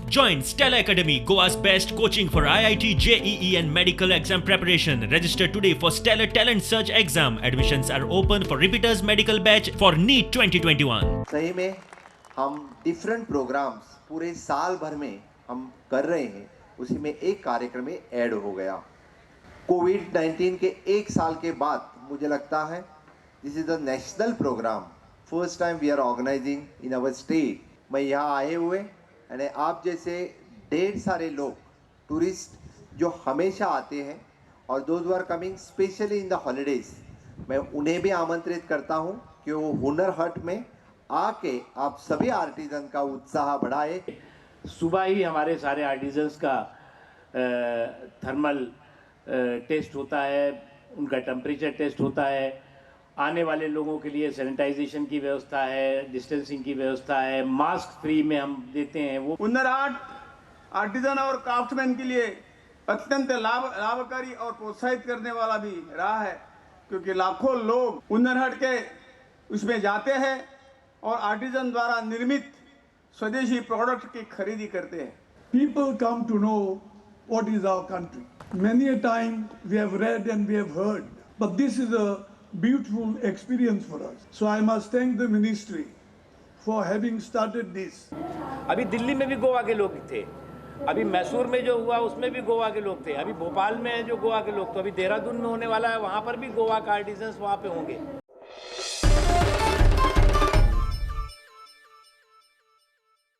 Join Stella Academy, Goa's best coaching for IIT, JEE and medical exam preparation. Register today for Stellar Talent Search exam. Admissions are open for repeaters medical batch for NEET 2021. सही में हम different programmes पूरे साल भर में हम कर रहे हैं, उसी में एक कार्यक्रम में ऐड हो गया। कोविड-19 के एक साल के बाद मुझे लगता है this is the national program, first time we are organizing in our state. मैं यहाँ आए हुए यानी आप जैसे ढेर सारे लोग टूरिस्ट जो हमेशा आते हैं और those are coming specially in the holidays, मैं उन्हें भी आमंत्रित करता हूँ कि वो हुनर हट में आके आप सभी आर्टिजन का उत्साह बढ़ाए। सुबह ही हमारे सारे आर्टिजन्स का थर्मल टेस्ट होता है, उनका टेम्परेचर टेस्ट होता है। आने वाले लोगों के लिए सैनिटाइजेशन की व्यवस्था है, डिस्टेंसिंग की व्यवस्था है, मास्क फ्री में हम देते हैं। वो हुनर हाट आर्टिजन और क्राफ्टमैन के लिए अत्यंत लाभकारी और प्रोत्साहित करने वाला भी रहा है, क्योंकि लाखों लोग हुनर हाट के उसमें जाते हैं और आर्टिजन द्वारा निर्मित स्वदेशी प्रोडक्ट की खरीदी करते हैं। People come to know what is our country. Many a time we have read and we have heard, but this is a beautiful experience for us. So I must thank the ministry for having started this. अभी दिल्ली में भी गोवा के लोग थे, अभी मैसूर में जो हुआ उसमें भी गोवा के लोग थे, अभी भोपाल में है जो गोवा के लोग, तो अभी देहरादून में होने वाला है वहाँ पर भी गोवा का आर्टिजन्स वहाँ पे होंगे।